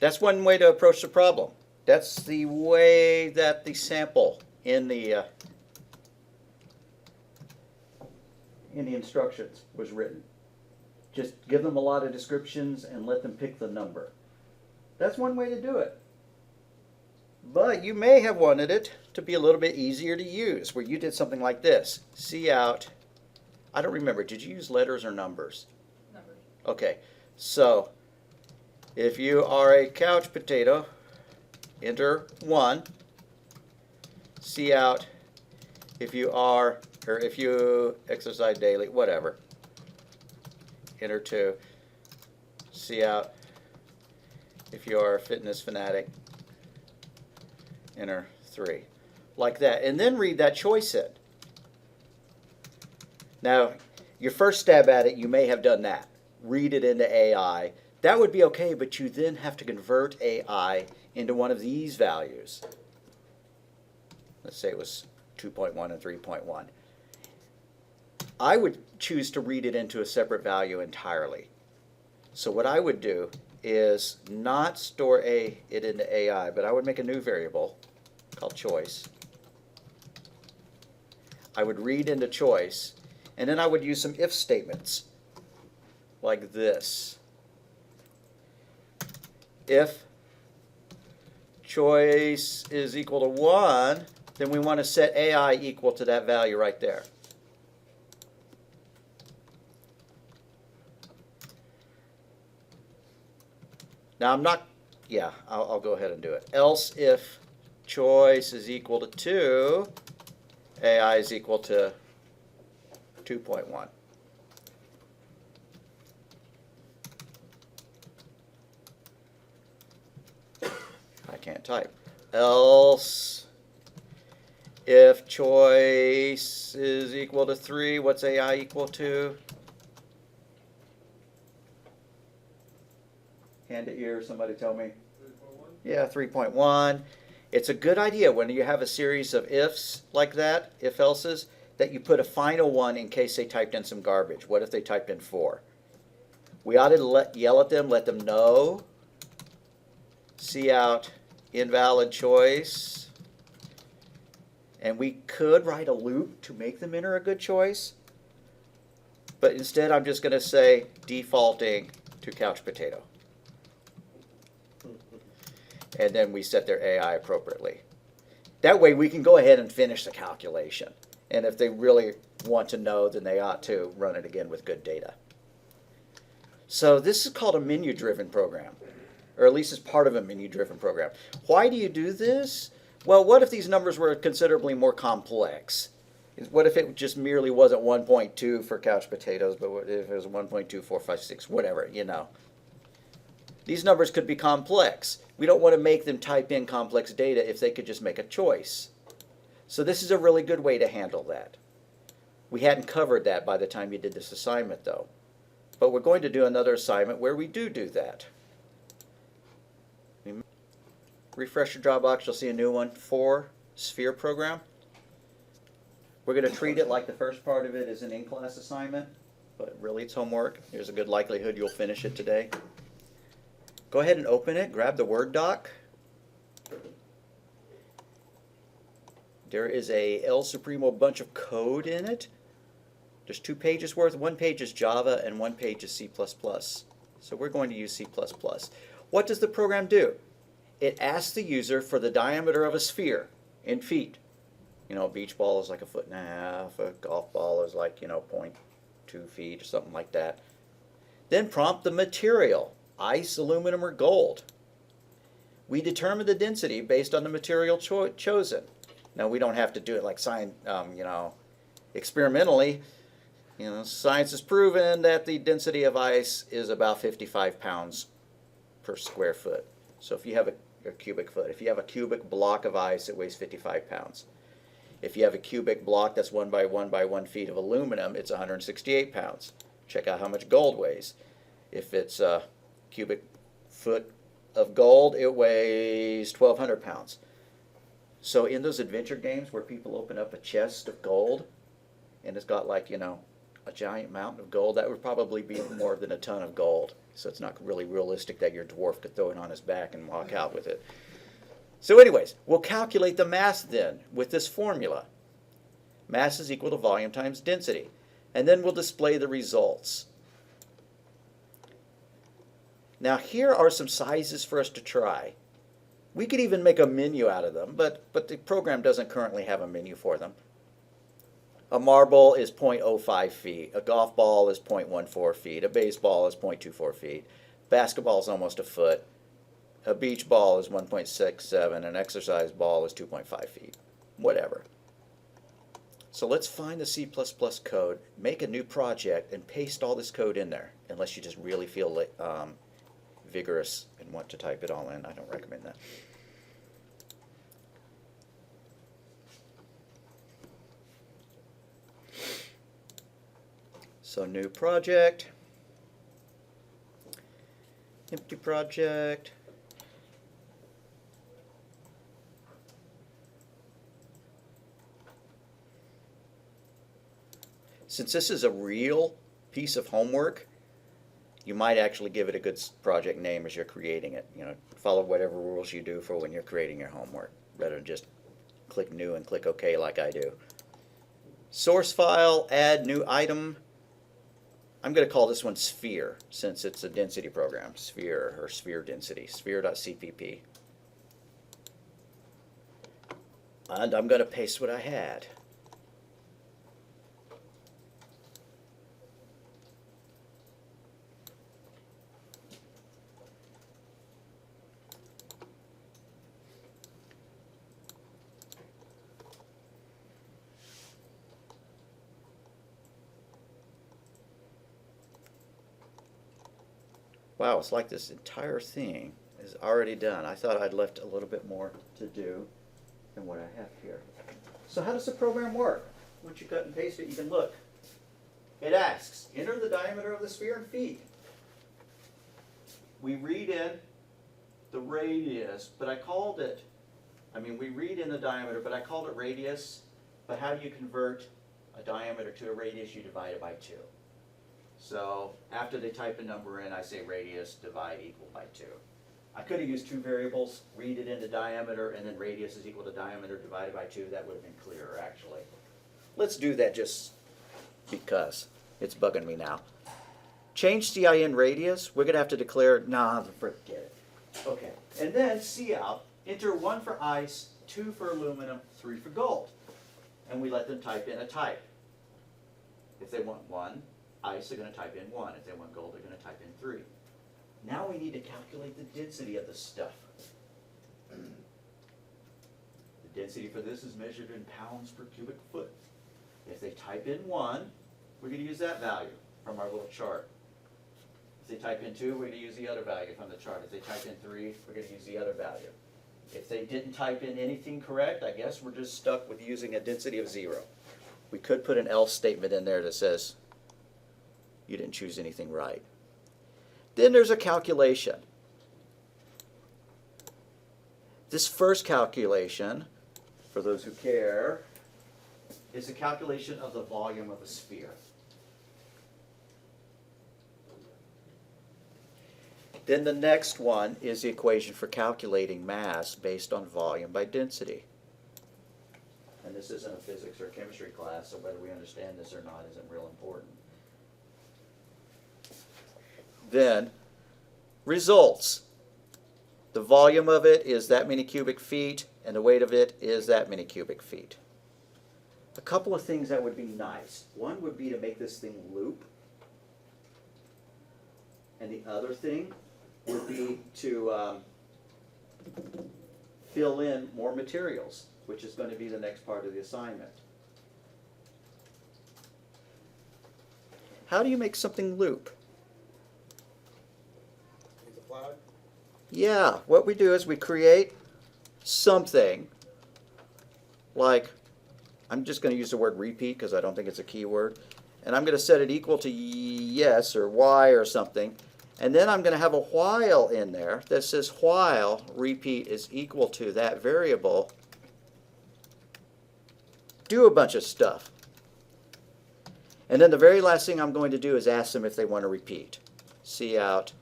That's one way to approach the problem. That's the way that the sample in the instructions was written. Just give them a lot of descriptions and let them pick the number. That's one way to do it. But you may have wanted it to be a little bit easier to use, where you did something like this. Cout, I don't remember, did you use letters or numbers? Numbers. Okay, so if you are a couch potato, enter 1. Cout, if you are, or if you exercise daily, whatever, enter 2. Cout, if you are a fitness fanatic, enter 3. Like that. And then read that choice in. Now, your first stab at it, you may have done that. Read it into AI. That would be okay, but you then have to convert AI into one of these values. Let's say it was 2.1 and 3.1. I would choose to read it into a separate value entirely. So what I would do is not store it into AI, but I would make a new variable called choice. I would read into choice, and then I would use some if statements like this. If choice is equal to 1, then we want to set AI equal to that value right there. Now I'm not, yeah, I'll go ahead and do it. Else if choice is equal to 2, AI is equal to 2.1. I can't type. Else if choice is equal to 3, what's AI equal to? Hand to ear, somebody tell me. 3.1? Yeah, 3.1. It's a good idea when you have a series of ifs like that, if-elses, that you put a final one in case they typed in some garbage. What if they typed in 4? We ought to yell at them, let them know. Cout invalid choice. And we could write a loop to make them enter a good choice. But instead I'm just going to say defaulting to couch potato. And then we set their AI appropriately. That way we can go ahead and finish the calculation. And if they really want to know, then they ought to run it again with good data. So this is called a menu-driven program, or at least it's part of a menu-driven program. Why do you do this? Well, what if these numbers were considerably more complex? What if it just merely wasn't 1.2 for couch potatoes, but what if it was 1.2456, whatever, you know. These numbers could be complex. We don't want to make them type in complex data if they could just make a choice. So this is a really good way to handle that. We hadn't covered that by the time you did this assignment, though. But we're going to do another assignment where we do that. Refresh your Dropbox, you'll see a new one, 4 sphere program. We're going to treat it like the first part of it is an in-class assignment, but really it's homework. There's a good likelihood you'll finish it today. Go ahead and open it, grab the Word doc. There is a El Supremo bunch of code in it. There's 2 pages worth. 1 page is Java and 1 page is C++. So we're going to use C++. What does the program do? It asks the user for the diameter of a sphere in feet. You know, a beach ball is like 1.5 feet. A golf ball is like, 0.2 feet or something like that. Then prompt the material. Ice, aluminum, or gold. We determine the density based on the material chosen. Now we don't have to do it like experimentally. Science has proven that the density of ice is about 55 pounds per square foot. So if you have a cubic foot, if you have a cubic block of ice, it weighs 55 pounds. If you have a cubic block that's 1 by 1 by 1 feet of aluminum, it's 168 pounds. Check out how much gold weighs. If it's a cubic foot of gold, it weighs 1,200 pounds. So in those adventure games where people open up a chest of gold and it's got like, a giant mountain of gold, that would probably be more than a ton of gold. So it's not really realistic that your dwarf could throw it on his back and walk out with it. So anyways, we'll calculate the mass then with this formula. Mass is equal to volume times density. And then we'll display the results. Now here are some sizes for us to try. We could even make a menu out of them, but the program doesn't currently have a menu for them. A marble is 0.05 feet. A golf ball is 0.14 feet. A baseball is 0.24 feet. Basketball is almost a foot. A beach ball is 1.67. An exercise ball is 2.5 feet. Whatever. So let's find the C++ code, make a new project, and paste all this code in there, unless you just really feel vigorous and want to type it all in. I don't recommend that. So new project, empty project, since this is a real piece of homework, you might actually give it a good project name as you're creating it. You know, follow whatever rules you do for when you're creating your homework, rather than just click new and click OK like I do. Source file, add new item. I'm going to call this one sphere, since it's a density program. Sphere, or sphere density, sphere.cpp. And I'm going to paste what I had. Wow, it's like this entire thing is already done. I thought I'd left a little bit more to do than what I have here. So how does the program work? Once you cut and paste it, you can look. It asks, enter the diameter of the sphere in feet. We read in the radius, but I called it, we read in the diameter, but I called it radius. But how do you convert a diameter to a radius? You divide it by 2. So after they type a number in, I say radius divide equal by 2. I could have used 2 variables, read it into diameter, and then radius is equal to diameter divided by 2. That would have been clearer, actually. Let's do that just because it's bugging me now. Change CIN radius. We're going to have to declare, nah, forget it. Okay. And then cout, enter 1 for ice, 2 for aluminum, 3 for gold. And we let them type in a type. If they want 1, ice, they're going to type in 1. If they want gold, they're going to type in 3. Now we need to calculate the density of the stuff. The density for this is measured in pounds per cubic foot. If they type in 1, we're going to use that value from our little chart. If they type in 2, we're going to use the other value from the chart. If they type in 3, we're going to use the other value. If they didn't type in anything correct, I guess we're just stuck with using a density of 0. We could put an else statement in there that says, you didn't choose anything right. Then there's a calculation. This first calculation, for those who care, is a calculation of the volume of a sphere. Then the next one is the equation for calculating mass based on volume by density. And this isn't a physics or chemistry class, so whether we understand this or not isn't real important. Then, results. The volume of it is that many cubic feet, and the weight of it is that many cubic feet. A couple of things that would be nice. One would be to make this thing loop. And the other thing would be to fill in more materials, which is going to be the next part of the assignment. How do you make something loop? Yeah, what we do is we create something like, I'm just going to use the word repeat because I don't think it's a keyword, and I'm going to set it equal to yes or y or something, and then I'm going to have a while in there that says while repeat is equal to that variable. Do a bunch of stuff. And then the very last thing I'm going to do is ask them if they want to repeat. Cout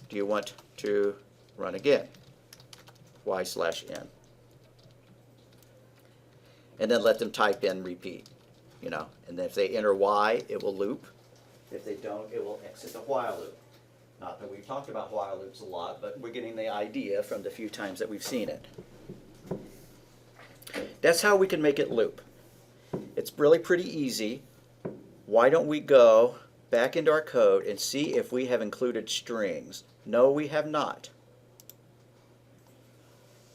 do you want to run again? Y/n. And then let them type in repeat, you know. And then if they enter Y, it will loop. If they don't, it will exit the while loop. Not that we've talked about while loops a lot, but we're getting the idea from the few times that we've seen it. That's how we can make it loop. It's really pretty easy. Why don't we go back into our code and see if we have included strings? No, we have not.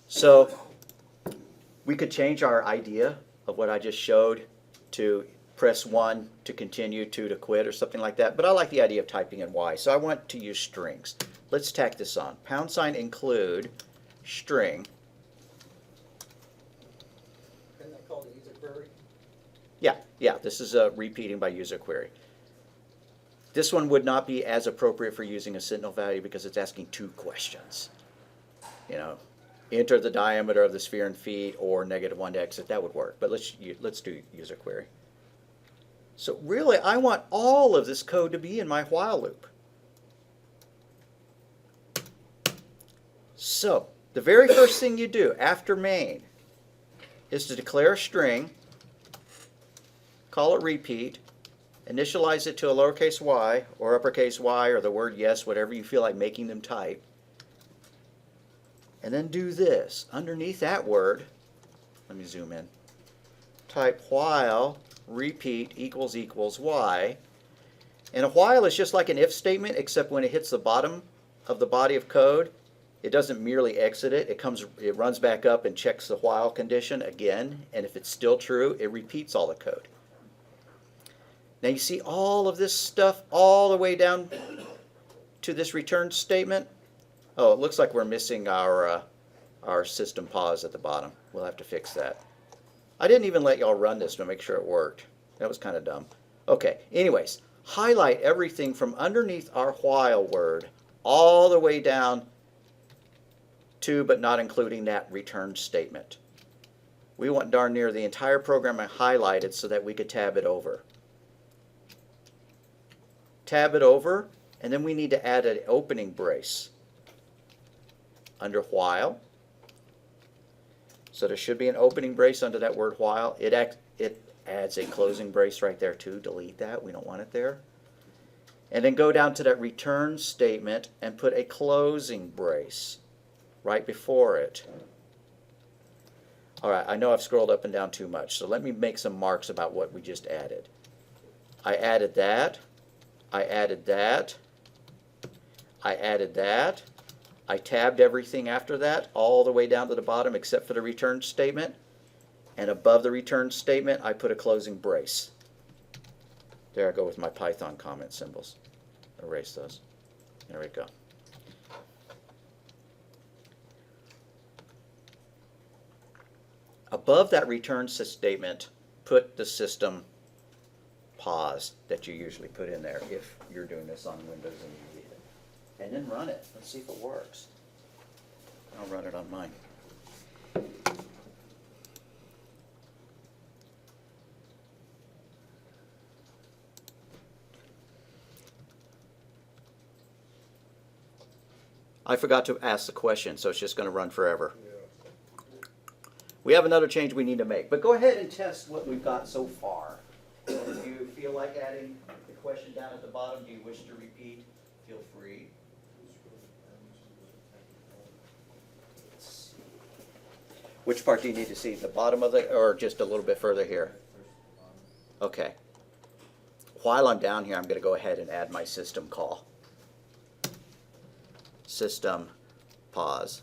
So we could change our idea of what I just showed to press 1 to continue, 2 to quit, or something like that. But I like the idea of typing in Y, so I want to use strings. Let's tack this on. # include string. Isn't that called a user query? Yeah, this is a repeating by user query. This one would not be as appropriate for using a Sentinel value because it's asking 2 questions. You know, enter the diameter of the sphere in feet or -1 to exit. That would work, but let's do user query. So really, I want all of this code to be in my while loop. So the very first thing you do after main is to declare a string, call it repeat, initialize it to a lowercase y or uppercase y or the word yes, whatever you feel like making them type. And then do this. Underneath that word, let me zoom in, type while repeat equals y. And a while is just like an if statement, except when it hits the bottom of the body of code, it doesn't merely exit it. It runs back up and checks the while condition again. And if it's still true, it repeats all the code. Now you see all of this stuff all the way down to this return statement. Oh, it looks like we're missing our system pause at the bottom. We'll have to fix that. I didn't even let y'all run this to make sure it worked. That was kind of dumb. Okay, anyways, highlight everything from underneath our while word all the way down to, but not including that return statement. We want darn near the entire program highlighted so that we could tab it over. Tab it over, and then we need to add an opening brace under while. So there should be an opening brace under that word while. It adds a closing brace right there too. Delete that. We don't want it there. And then go down to that return statement and put a closing brace right before it. All right, I know I've scrolled up and down too much, so let me make some marks about what we just added. I added that. I added that. I added that. I tabbed everything after that all the way down to the bottom except for the return statement. And above the return statement, I put a closing brace. There I go with my Python comment symbols. Erase those. There we go. Above that return statement, put the system pause that you usually put in there if you're doing this on Windows and you read it. And then run it. Let's see if it works. I'll run it on mine. I forgot to ask the question, so it's just going to run forever. We have another change we need to make, but go ahead and test what we've got so far. If you feel like adding the question down at the bottom, do you wish to repeat? Feel free. Let's see. Which part do you need to see? The bottom of it, or just a little bit further here? Okay. While I'm down here, I'm going to go ahead and add my system call. System pause.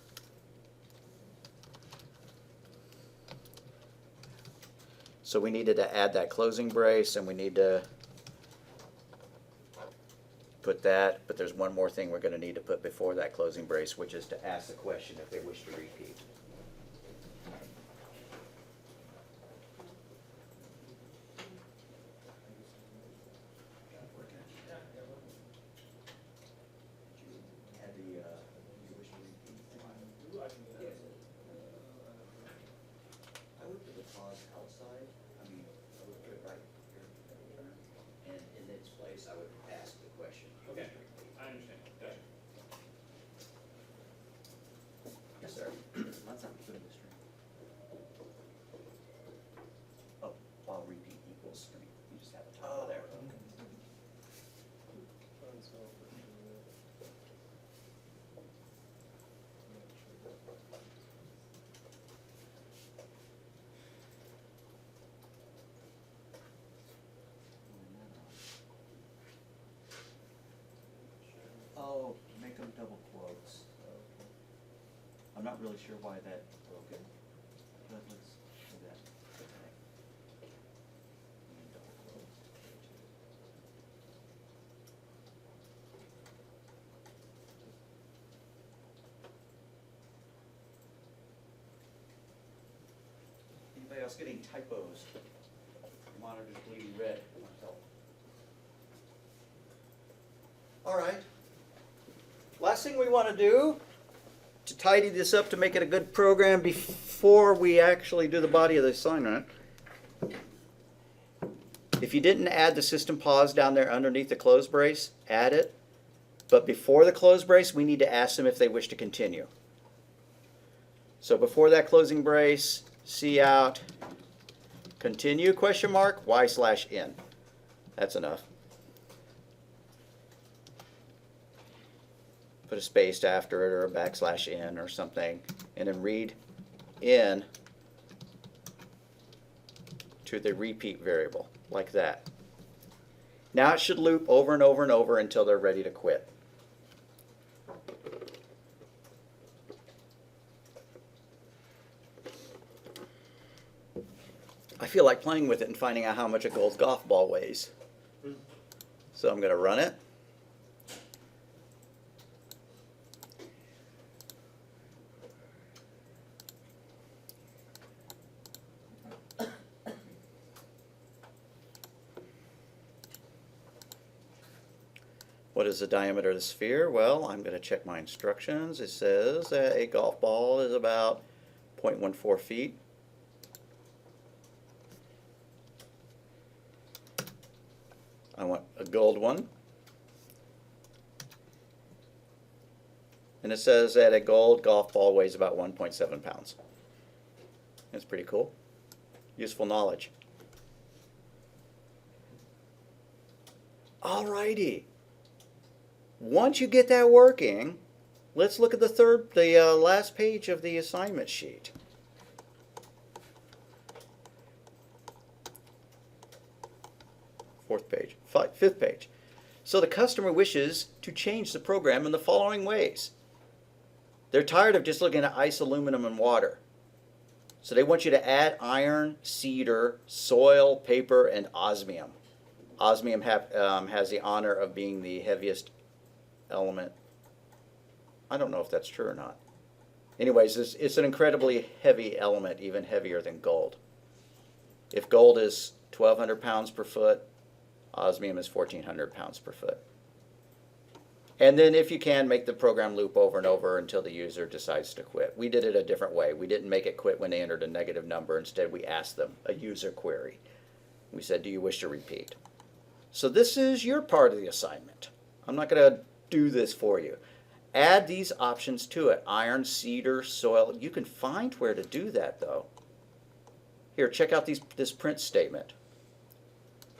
So we needed to add that closing brace, and we need to put that, but there's one more thing we're going to need to put before that closing brace, which is to ask the question if they wish to repeat. Oh, make them double quotes. Okay. I'm not really sure why that broke it, but let's do that. Okay. And then double quotes. Anybody else getting typos? Monitor's bleeding red. Might help. All right. Last thing we want to do to tidy this up to make it a good program before we actually do the body of the assignment. If you didn't add the system pause down there underneath the close brace, add it. But before the close brace, we need to ask them if they wish to continue. So before that closing brace, C out, continue, question mark, Y/in. That's enough. Put a space after it or a \n or something, and then read in to the repeat variable, like that. Now it should loop over and over and over until they're ready to quit. I feel like playing with it and finding out how much a gold golf ball weighs. So I'm going to run it. What is the diameter of the sphere? Well, I'm going to check my instructions. It says that a golf ball is about 0.14 feet. I want a gold one. And it says that a gold golf ball weighs about 1.7 pounds. That's pretty cool. Useful knowledge. Alrighty. Once you get that working, let's look at the last page of the assignment sheet. Fourth page, fifth page. So the customer wishes to change the program in the following ways. They're tired of just looking at ice, aluminum, and water. So they want you to add iron, cedar, soil, paper, and osmium. Osmium has the honor of being the heaviest element. I don't know if that's true or not. Anyways, it's an incredibly heavy element, even heavier than gold. If gold is 1,200 pounds per foot, osmium is 1,400 pounds per foot. And then if you can, make the program loop over and over until the user decides to quit. We did it a different way. We didn't make it quit when they entered a negative number. Instead, we asked them a user query. We said, do you wish to repeat? So this is your part of the assignment. I'm not going to do this for you. Add these options to it. Iron, cedar, soil. You can find where to do that, though. Here, check out this print statement.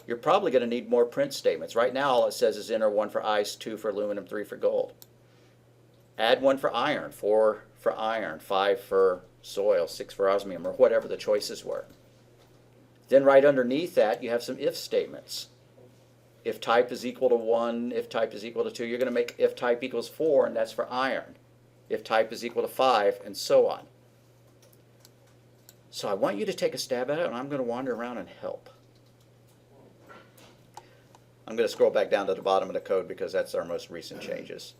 You're probably going to need more print statements. Right now, all it says is enter 1 for ice, 2 for aluminum, 3 for gold. Add 1 for iron, 4 for iron, 5 for soil, 6 for osmium, or whatever the choices were. Then right underneath that, you have some if statements. If type is equal to 1, if type is equal to 2, you're going to make if type equals 4, and that's for iron. If type is equal to 5, and so on. So I want you to take a stab at it, and I'm going to wander around and help. I'm going to scroll back down to the bottom of the code because that's our most recent changes.